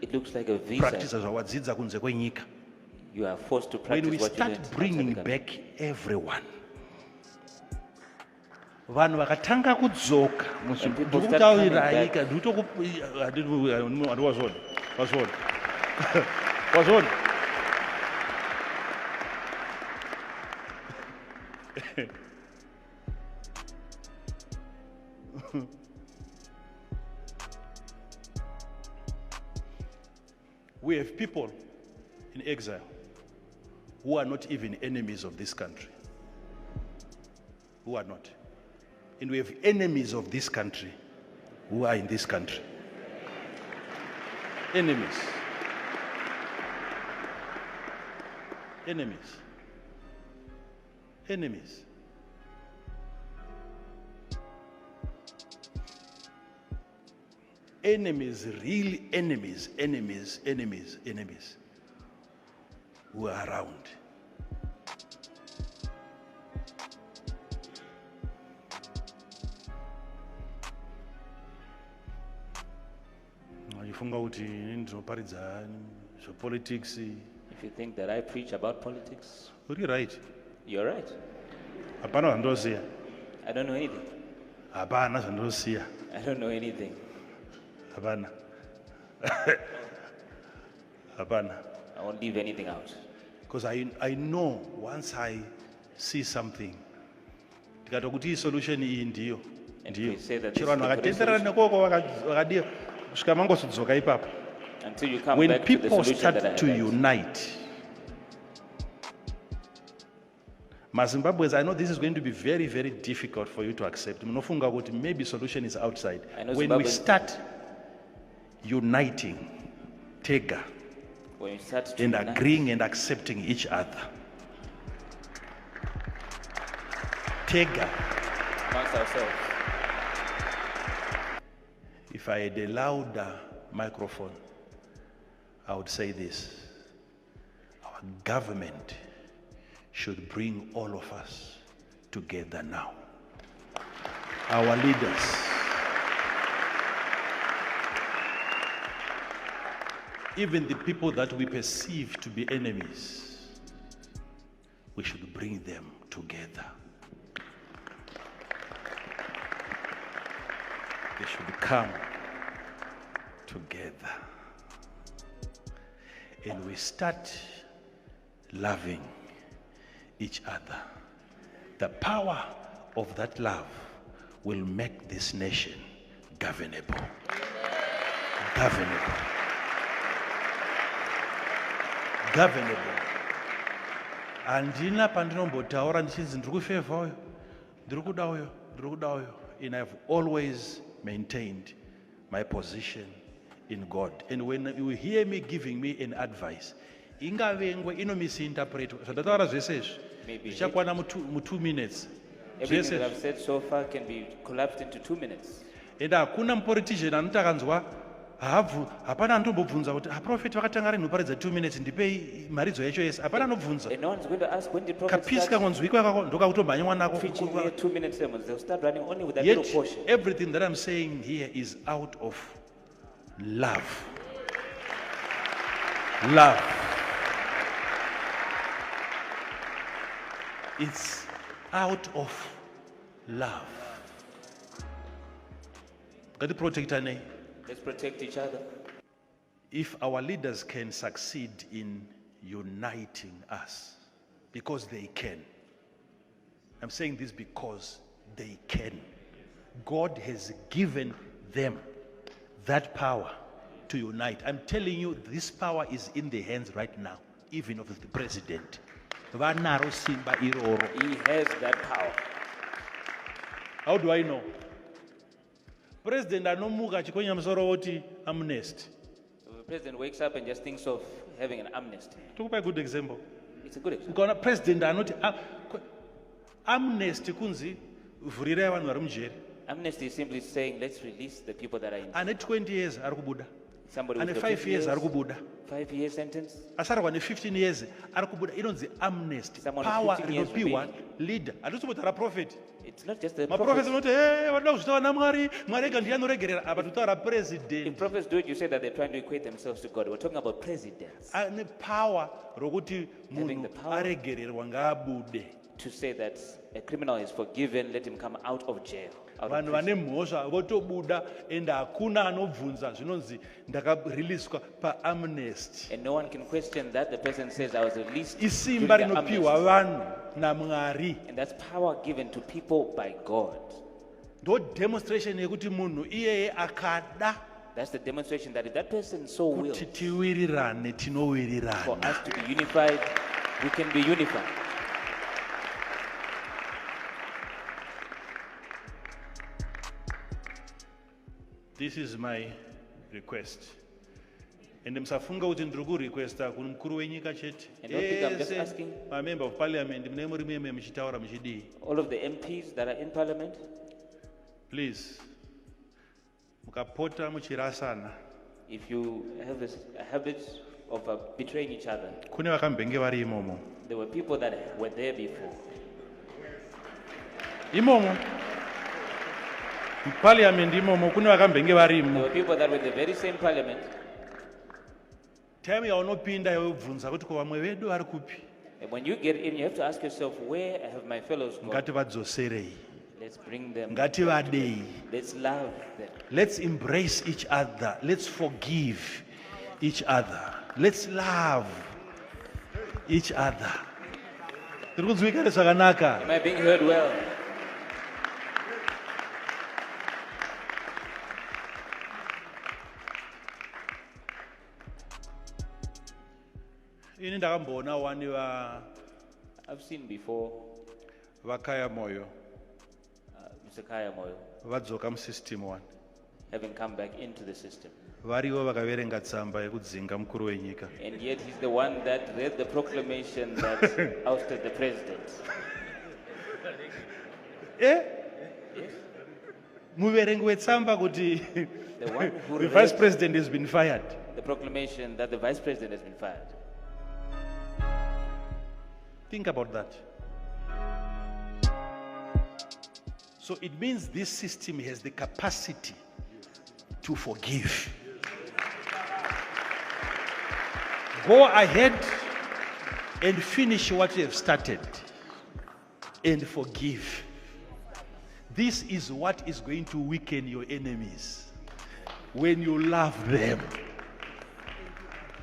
It looks like a practice visa. zvawadzidza kunze kwenyika. You are forced to When practice we what you start learned outside bringing the country. back everyone, vanhu vakatanga kudzoka people start coming back. wazvona we have people in exile who are not even enemies of this country. Who are not. And we have enemies of this country who are in this country. Enemies. Enemies. Enemies. Enemies, real enemies, enemies, enemies, enemies who are around. Politics. If you think that I preach about politics, You're right. you're right. I don't know anything. I don't know anything. I don't know anything. I won't leave anything out. Because I know once I see something, the solution is ndiyo. And we say that this Chiro is vanhu the vakatenderana solution. nekoko vakadii kusvika mangozodzoka ipapo. Until you come When back to the people solution that I start to had. unite, Zimbabweans, I know this is going to be very, very difficult for you to accept. Munofunga kuti maybe solution is outside. I know When we Zimbabweans- start uniting, Tega, When you start to and unite, agreeing and accepting each other, Tega. amongst ourselves, If I had a louder microphone, I would say this. Our government should bring all of us together now. Our leaders. Even the people that we perceive to be enemies, we should bring them together. They should come together. And we start loving each other. The power of that love will make this nation governable. Governable. Governable. Andina pandinombotaura ndichinzi ndiri kufevha uyo, ndiri kuda uyo, ndiri kuda uyo. And I've always maintained my position in God. And when you hear me giving me an advice, ingavengwe misinterpretwa. Zvandataura zvese izvi Maybe zvichakwana mu 2 minutes. everything Zvese that I've said so far can be collapsed into 2 minutes. and hakuna mupolitician anoti akanzwa hapana anotombobvunza kuti aprofeti vakatanga rinhu paridza 2 minutes ndipei maridzo yacho yese hapana anobvunza And no one's going to ask when the prophet kapisi starts kangonzwikwa ikako ndokakutomhanywa nako. preaching here 2 minutes sermons. They'll start running only with that Yet little portion. everything that I'm saying here is out of love. Love. It's out of love. Got to protect our name. Let's protect each other. If our leaders can succeed in uniting us, because they can. I'm saying this because they can. God has given them that power to unite. I'm telling you, this power is in the hands right now, even of the president. Vanaro simba iroro. He has that power. How do I know? President anomuka chikonya musoro woti amnesty. So the president wakes up and just thinks of having an amnesty. Tokupa a good example. It's a good example. Ukaona president anoti amnesty kunzi vhurirai vanhu vari mujeri. Amnesty is simply saying, let's release the people that are in. Ane 20 years ari kubuda. Somebody Ane with 5 years ari kubuda. 5-year sentence. Asarwa ne 15 years ari kubuda. Inonzi amnesty. Someone Power 15 years rinopiwa remaining. leader. Hatisi kuti ara prophet. It's not just the Maprofesa prophets. vanoti hey vanoda kuzvitaura namwari mwari ega ndiye anoregerera apa titaura If president prophets do it, you say that they're trying to equate themselves to God. We're talking about presidents. ane power rokuti munhu the power. aregererwa ngaabude To say that a criminal is forgiven, let him come out of jail. Out of vanhu prison. vane mhosva votobuda ende hakuna anobvunza zvinonzi ndakariliswa paamnesty. And no one can question that. The person says, I was released. Isimba during the rinopiwa amnesty." vanhu namwari And that's power given to people by God. ndo demonstration yekuti munhu iyeye akada That's the demonstration that if that person so wills kuti tiwirirane for tinowirirana. us to be unified, we can be unified. This is my request. And musafunga kuti ndiri kurequesta kune mukuru wenyika chete. And don't think I'm just Ese asking. mamember of parliament mune muri meme muchitaura muchidii. All of the MPs that are in parliament, Please, mukapota muchirasana. if you have a habit of betraying each other, Kune vakambenge vari imomo. there were people that were there before. Imomo. Parliament imomo kune vakambenge vari There imo. were people that were in the very same parliament. Time yaunopinda yobvunza kuti ko vamwe vedu vari kupi. And when you get in, you have to ask yourself, where have my fellows gone? Ngativadzoserei. Let's bring them. Ngativadei. Let's love them. Let's embrace each other. Let's forgive each other. Let's love each other. Tiri kunzwikana zvakanaka. Am I being heard well? Ini ndakamboona wani I've seen before vakaya moyo Mr. Kaya Moyo vadzoka musystem one. having come back into the system. Varivo vakaverenga tsamba yekudzinga mukuru wenyika. And yet he's the one that read the proclamation that ousted the president. Muverengi wetsamba kuti The one who the vice read president has been fired. the proclamation that the vice president has been fired. Think about that. So it means this system has the capacity to forgive. Go ahead and finish what you have started and forgive. This is what is going to weaken your enemies when you love them.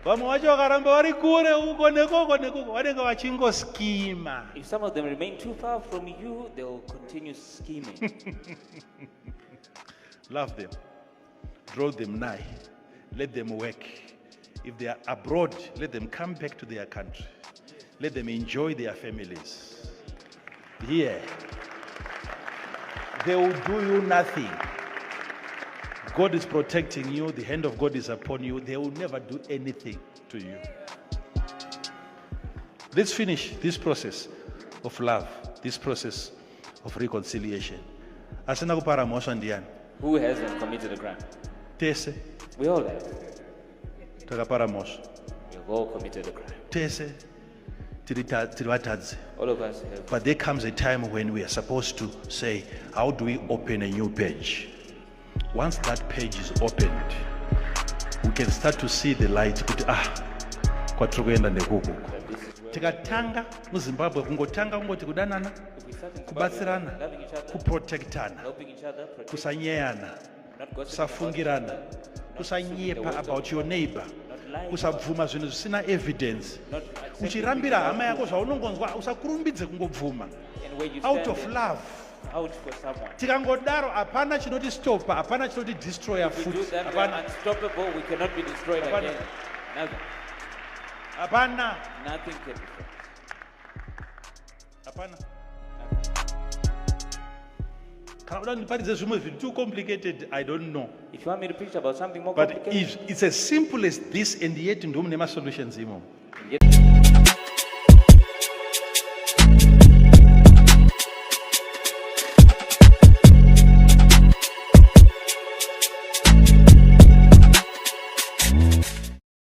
Vamwe vacho vakaramba vari kure uko nekoko nekoko vanenge vachingoskima. If some of them remain too far from you, they'll continue scheming. Love them. Draw them nigh. Let them work. If they are abroad, let them come back to their country. Let them enjoy their families. Here, they will do you nothing. God is protecting you. The hand of God is upon you. They will never do anything to you. Let's finish this process of love, this process of reconciliation. Asina kupara mosha ndiani. Who hasn't committed a crime? Tese We all have. takapara mosha. We've all committed a crime. Tese tiri vatadzi. All of us have. But there comes a time when we are supposed to say, how do we open a new page? Once that page is opened, we can start to see the light. Kwatiri kuenda ndekuku. Tikatanga muZimbabwe kungotanga kungoti kudanana, If we start in Zimbabwe, kubatsirana, loving each other, kuprotectana, helping each other, protecting, kusanyeyana, not gossiping about each kusafungirana, other, kusanyepa about your neighbor, lying kusabvuma zvinhu zvisina evidence. not accepting Uchirambira people hama yako zvaunongonzwa usakurumbidze kungobvuma. and where you Out stand of love. out for someone. Tikangodaro hapana chinoti stopa, hapana chinoti destroyer If we do foot. that, we are Hapana. unstoppable. We cannot be destroyed Hapana. again. Nothing. Hapana. Nothing can destroy. Hapana. Kana uda ndiparidze zvimwe zviri too complicated, I don't know. If you want me to preach about something more But complicated, if it's as simple as this and yet ndo mune ma solutions imo. yet